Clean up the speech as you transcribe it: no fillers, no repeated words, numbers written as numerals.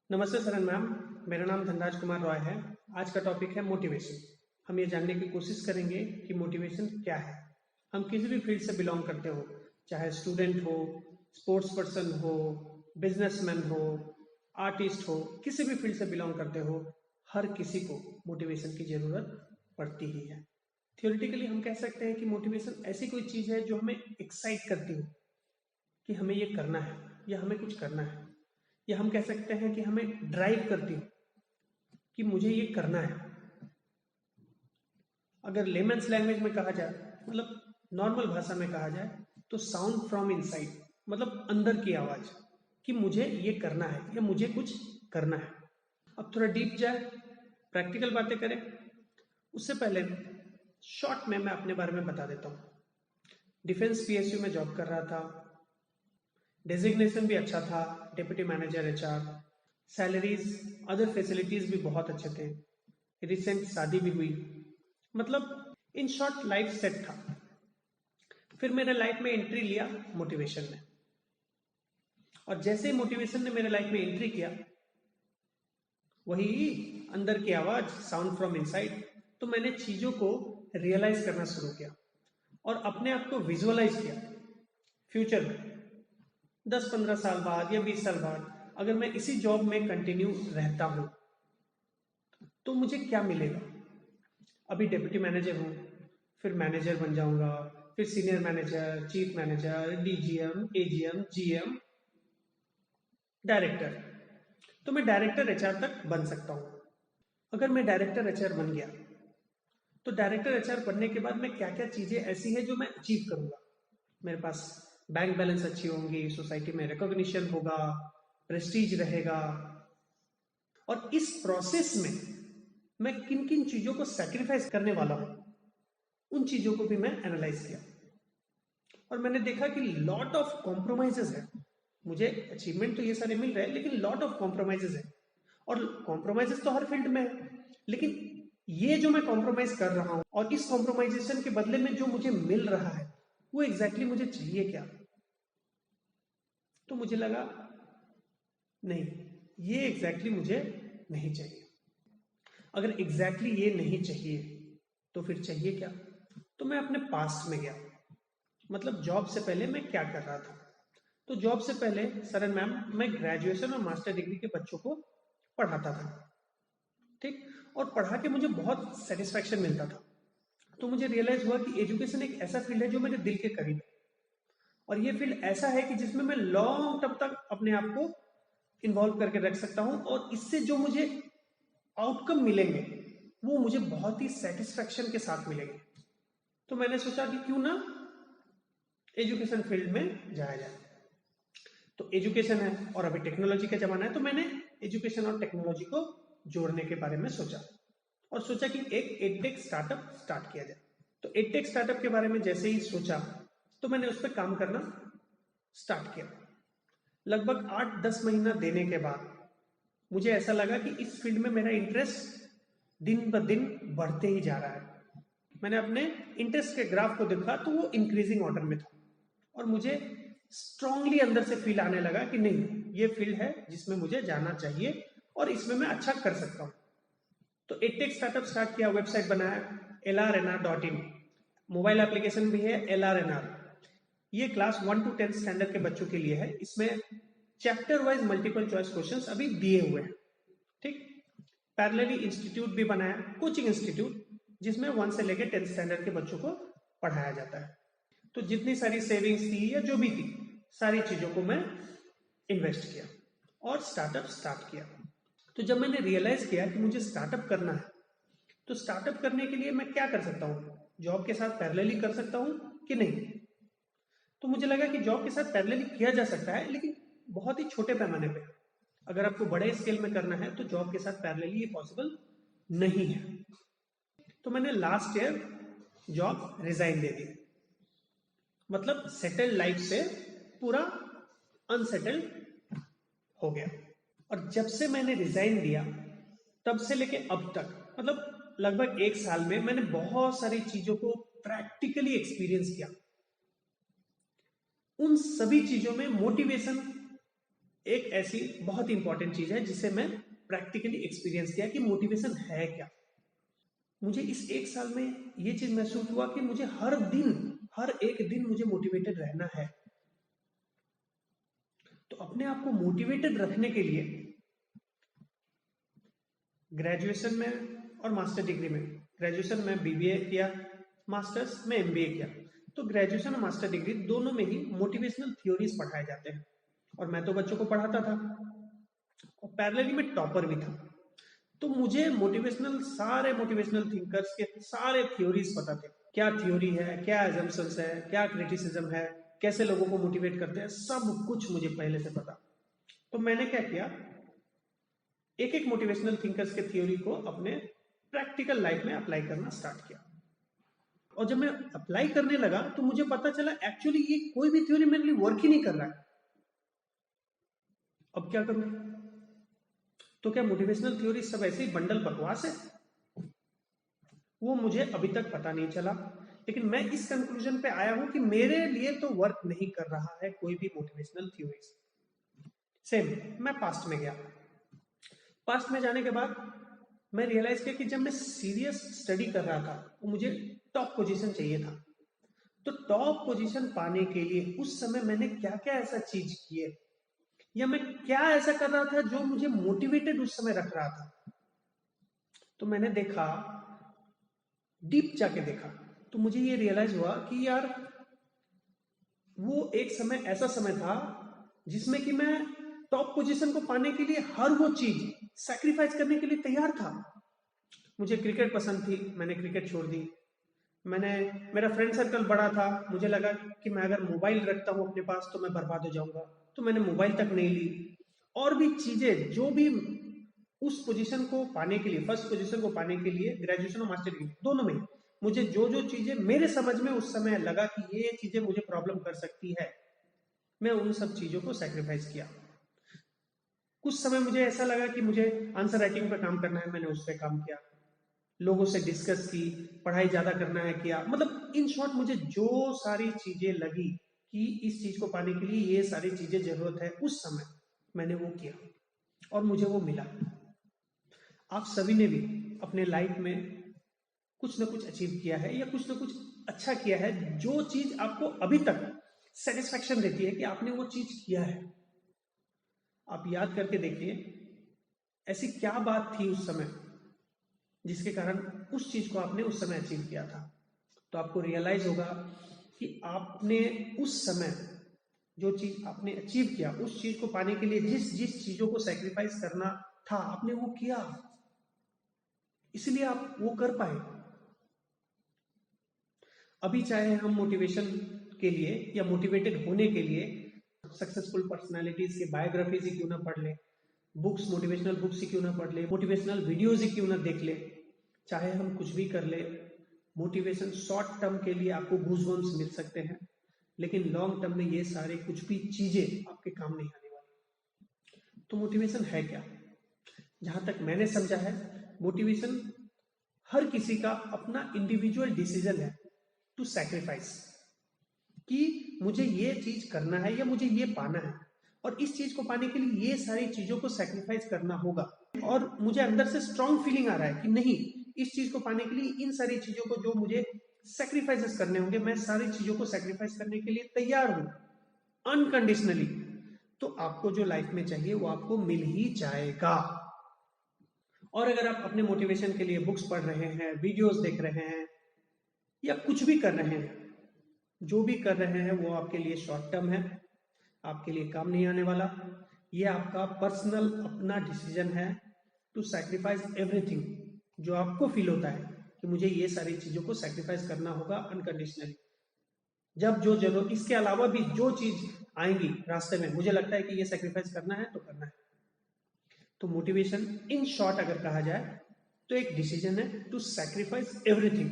नमस्ते सरन मैम। मेरा नाम धनराज कुमार रॉय है। आज का टॉपिक है मोटिवेशन। हम ये जानने की कोशिश करेंगे कि मोटिवेशन क्या है। हम किसी भी फील्ड से बिलोंग करते हो, चाहे स्टूडेंट हो, स्पोर्ट्स पर्सन हो, बिजनेसमैन हो, आर्टिस्ट हो, किसी भी फील्ड से बिलोंग करते हो, हर किसी को मोटिवेशन की ज़रूरत पड़ती ही है। थियोरिटिकली हम कह सकते हैं कि मोटिवेशन ऐसी कोई चीज़ है जो हमें एक्साइट करती हो कि हमें ये करना है या हमें कुछ करना है, या हम कह सकते हैं कि हमें ड्राइव करती हो कि मुझे ये करना है। अगर लेमन्स लैंग्वेज में कहा जाए, मतलब नॉर्मल भाषा में कहा जाए, तो साउंड फ्रॉम इनसाइड, मतलब अंदर की आवाज कि मुझे ये करना है या मुझे कुछ करना है। अब थोड़ा डीप जाए, प्रैक्टिकल बातें करें, उससे पहले शॉर्ट में मैं अपने बारे में बता देता हूँ। डिफेंस पीएसयू में जॉब कर रहा था, डेजिग्नेशन भी अच्छा था, deputy manager HR, salaries, other facilities भी बहुत अच्छे थे, रिसेंट शादी भी हुई, मतलब इन शॉर्ट लाइफ सेट था। फिर मेरे लाइफ में एंट्री लिया मोटिवेशन ने, और जैसे ही मोटिवेशन ने मेरे लाइफ में एंट्री किया, वही अंदर की आवाज, साउंड फ्रॉम इनसाइड, तो मैंने चीजों को रियलाइज करना शुरू किया और अपने आप को विजुअलाइज किया। फ्यूचर में 10-15 साल बाद या 20 साल बाद अगर मैं इसी जॉब में कंटिन्यू रहता हूं तो मुझे क्या मिलेगा। अभी डिप्टी मैनेजर हूं, फिर मैनेजर बन जाऊंगा, फिर senior manager, chief manager, DGM, AGM, GM, director. तो मैं डायरेक्टर एचआर तक बन सकता हूं। अगर मैं डायरेक्टर एचआर बन गया तो डायरेक्टर एचआर बनने के बाद मैं क्या क्या चीजें ऐसी है जो मैं अचीव करूंगा। मेरे पास बैंक बैलेंस अच्छी होंगी, सोसाइटी में रिकॉग्निशन होगा, प्रेस्टीज रहेगा। और इस प्रोसेस में मैं किन किन चीजों को सैक्रिफाइस करने वाला हूं, उन चीजों को भी मैं एनालाइज किया और मैंने देखा कि लॉट ऑफ कॉम्प्रोमाइजेस है। मुझे अचीवमेंट तो ये सारे मिल रहे हैं, लेकिन लॉट ऑफ कॉम्प्रोमाइजेस है। और कॉम्प्रोमाइजेस तो हर फील्ड में है, लेकिन ये जो मैं कॉम्प्रोमाइज कर रहा हूं और इस कॉम्प्रोमाइजेशन के बदले में जो मुझे मिल रहा है, वो एग्जैक्टली मुझे चाहिए क्या। तो मुझे लगा नहीं, ये एग्जैक्टली मुझे नहीं चाहिए। अगर एग्जैक्टली ये नहीं चाहिए तो फिर चाहिए क्या। तो मैं अपने पास्ट में गया, मतलब जॉब से पहले मैं क्या कर रहा था। तो जॉब से पहले सरन मैम, मैं ग्रेजुएशन और मास्टर डिग्री के बच्चों को पढ़ाता था, ठीक। और पढ़ा के मुझे बहुत सेटिस्फैक्शन मिलता था। तो मुझे रियलाइज हुआ कि एजुकेशन एक ऐसा फील्ड है जो मेरे दिल के करीब है, और ये फील्ड ऐसा है कि जिसमें मैं लॉन्ग टर्म तक अपने आप को इन्वॉल्व करके रख सकता हूं, और इससे जो मुझे आउटकम मिलेंगे वो मुझे बहुत ही सेटिस्फैक्शन के साथ मिलेंगे। तो मैंने सोचा कि क्यों ना एजुकेशन फील्ड में जाया जाए। तो एजुकेशन है और अभी टेक्नोलॉजी का जमाना है, तो मैंने एजुकेशन और टेक्नोलॉजी को जोड़ने के बारे में सोचा, और सोचा कि एक एडटेक स्टार्टअप स्टार्ट किया जाए। तो एडटेक स्टार्टअप के बारे में जैसे ही सोचा तो मैंने उस पर काम करना स्टार्ट किया। लगभग 8-10 महीना देने के बाद मुझे ऐसा लगा कि इस फील्ड में मेरा इंटरेस्ट दिन ब दिन बढ़ते ही जा रहा है। मैंने अपने इंटरेस्ट के ग्राफ को देखा तो वो इंक्रीजिंग ऑर्डर में था, और मुझे स्ट्रांगली अंदर से फील आने लगा कि नहीं, ये फील्ड है जिसमें मुझे जाना चाहिए और इसमें मैं अच्छा कर सकता हूँ। तो एडटेक स्टार्टअप स्टार्ट किया, वेबसाइट बनाया lrnr.in, मोबाइल एप्लीकेशन भी है LRNR। ये क्लास 1 to 10 स्टैंडर्ड के बच्चों के लिए है। इसमें chapter wise multiple choice questions अभी दिए हुए हैं, ठीक। पैरेलली इंस्टीट्यूट भी बनाया, कोचिंग इंस्टीट्यूट, जिसमें 1 से लेकर 10 स्टैंडर्ड के बच्चों को पढ़ाया जाता है। तो जितनी सारी सेविंग्स थी या जो भी थी, सारी चीजों को मैं इन्वेस्ट किया और स्टार्टअप स्टार्ट किया। तो जब मैंने रियलाइज किया कि मुझे स्टार्टअप करना है, तो स्टार्टअप करने के लिए मैं क्या कर सकता हूँ, जॉब के साथ पैरेलली कर सकता हूँ कि नहीं। तो मुझे लगा कि जॉब के साथ पैरेलली किया जा सकता है, लेकिन बहुत ही छोटे पैमाने पे। अगर आपको बड़े स्केल में करना है तो जॉब के साथ पैरेलली ये पॉसिबल नहीं है। तो मैंने लास्ट ईयर जॉब रिजाइन दे दी, मतलब सेटल्ड लाइफ से पूरा अनसेटल्ड हो गया। और जब से मैंने रिजाइन दिया तब से लेके अब तक, मतलब लगभग 1 साल में मैंने बहुत सारी चीजों को प्रैक्टिकली एक्सपीरियंस किया। उन सभी चीजों में मोटिवेशन एक ऐसी बहुत इंपॉर्टेंट चीज है जिसे मैं प्रैक्टिकली एक्सपीरियंस किया कि मोटिवेशन है क्या। मुझे इस एक साल में ये चीज महसूस हुआ कि मुझे हर एक दिन मुझे मोटिवेटेड रहना है। तो अपने आप को मोटिवेटेड रखने के लिए ग्रेजुएशन में और मास्टर डिग्री में, ग्रेजुएशन में बीबीए किया, मास्टर्स में एमबीए किया, तो ग्रेजुएशन और मास्टर डिग्री दोनों में ही मोटिवेशनल थ्योरीज पढ़ाए जाते हैं और मैं तो बच्चों को पढ़ाता था और पैरेलली में टॉपर भी था। तो मुझे सारे मोटिवेशनल थिंकर्स के सारे थ्योरीज पता थे, क्या थ्योरी है, क्या एजम्पशंस है, क्या क्रिटिसिज्म है, कैसे लोगों को मोटिवेट करते हैं, सब कुछ मुझे पहले से पता। तो मैंने क्या किया, एक एक मोटिवेशनल थिंकर्स के थ्योरी को अपने प्रैक्टिकल लाइफ में अप्लाई करना स्टार्ट किया। और जब मैं अप्लाई करने लगा तो मुझे पता चला एक्चुअली ये कोई भी थ्योरी मेरे लिए वर्क ही नहीं कर रहा है। अब क्या करूं? तो क्या मोटिवेशनल थ्योरी सब ऐसे ही बंडल बकवास है? वो मुझे अभी तक पता नहीं चला, लेकिन मैं इस कंक्लूजन पे आया हूं कि मेरे लिए तो वर्क नहीं कर रहा है कोई भी मोटिवेशनल थ्योरीज। सेम मैं पास्ट में गया। पास्ट में जाने के बाद मैं रियलाइज किया कि जब मैं सीरियस स्टडी कर रहा था तो मुझे टॉप पोजीशन चाहिए था। तो टॉप पोजीशन पाने के लिए उस समय मैंने क्या क्या ऐसा चीज किए या मैं क्या ऐसा कर रहा था जो मुझे मोटिवेटेड उस समय रख रहा था। तो मैंने देखा, डीप जाके देखा, तो मुझे ये रियलाइज हुआ कि यार वो एक समय ऐसा समय था जिसमें कि मैं टॉप पोजीशन को पाने के लिए हर वो चीज सैक्रिफाइस करने के लिए तैयार था। मुझे क्रिकेट पसंद थी, मैंने क्रिकेट छोड़ दी। मेरा फ्रेंड सर्कल बड़ा था, मुझे लगा कि मैं अगर मोबाइल रखता हूं अपने पास तो मैं बर्बाद हो जाऊंगा, तो मैंने मोबाइल तक नहीं ली। और भी चीजें जो भी उस पोजीशन को पाने के लिए, फर्स्ट पोजीशन को पाने के लिए ग्रेजुएशन और मास्टर डिग्री दोनों में मुझे जो जो चीजें मेरे समझ में उस समय लगा कि ये चीजें मुझे प्रॉब्लम कर सकती है, मैं उन सब चीजों को सैक्रिफाइस किया। कुछ समय मुझे ऐसा लगा कि मुझे आंसर राइटिंग पर काम करना है, मैंने उस पर काम किया, लोगों से डिस्कस की, पढ़ाई ज्यादा करना है किया। मतलब इन शॉर्ट मुझे जो सारी चीजें लगी कि इस चीज को पाने के लिए ये सारी चीजें जरूरत है, उस समय मैंने वो किया और मुझे वो मिला। आप सभी ने भी अपने लाइफ में कुछ ना कुछ अचीव किया है या कुछ ना कुछ अच्छा किया है, जो चीज आपको अभी तक सेटिस्फेक्शन देती है कि आपने वो चीज किया है। आप याद करके देखिए, ऐसी क्या बात थी उस समय जिसके कारण उस चीज को आपने उस समय अचीव किया था। तो आपको रियलाइज होगा कि आपने उस समय जो चीज आपने अचीव किया, उस चीज को पाने के लिए जिस जिस चीजों को सैक्रिफाइस करना था आपने वो किया, इसलिए आप वो कर पाए। अभी चाहे हम मोटिवेशन के लिए या मोटिवेटेड होने के लिए सक्सेसफुल पर्सनालिटीज के बायोग्राफीज ही क्यों ना पढ़ ले, बुक्स, मोटिवेशनल बुक्स ही क्यों ना पढ़ ले, मोटिवेशनल वीडियोज ही क्यों ना देख ले, चाहे हम कुछ भी कर ले, मोटिवेशन शॉर्ट टर्म के लिए आपको गूज़बम्स मिल सकते हैं, लेकिन लॉन्ग टर्म में ये सारे कुछ भी चीजें आपके काम नहीं आने वाली। तो मोटिवेशन है क्या? जहां तक मैंने समझा है, मोटिवेशन हर किसी का अपना इंडिविजुअल डिसीजन है टू सैक्रिफाइस, कि मुझे ये चीज करना है या मुझे ये पाना है और इस चीज को पाने के लिए ये सारी चीजों को सैक्रिफाइस करना होगा। और मुझे अंदर से स्ट्रांग फीलिंग आ रहा है कि नहीं, इस चीज को पाने के लिए इन सारी चीजों को जो मुझे सैक्रिफाइसेस करने होंगे, मैं सारी चीजों को सैक्रिफाइस करने के लिए तैयार हूं अनकंडीशनली। तो आपको जो लाइफ में चाहिए वो आपको मिल ही जाएगा। और अगर आप अपने मोटिवेशन के लिए बुक्स पढ़ रहे हैं, वीडियोस देख रहे हैं या कुछ भी कर रहे हैं, जो भी कर रहे हैं वो आपके लिए शॉर्ट टर्म है, आपके लिए काम नहीं आने वाला। ये आपका पर्सनल अपना डिसीजन है टू सैक्रिफाइस एवरीथिंग। जो आपको फील होता है कि मुझे ये सारी चीजों को सैक्रिफाइस करना होगा अनकंडीशनली, जब जो जरूरत, इसके अलावा भी जो चीज आएंगी रास्ते में, मुझे लगता है कि ये सैक्रिफाइस करना है तो करना है। तो मोटिवेशन इन शॉर्ट अगर कहा जाए तो एक डिसीजन है टू सैक्रिफाइस एवरीथिंग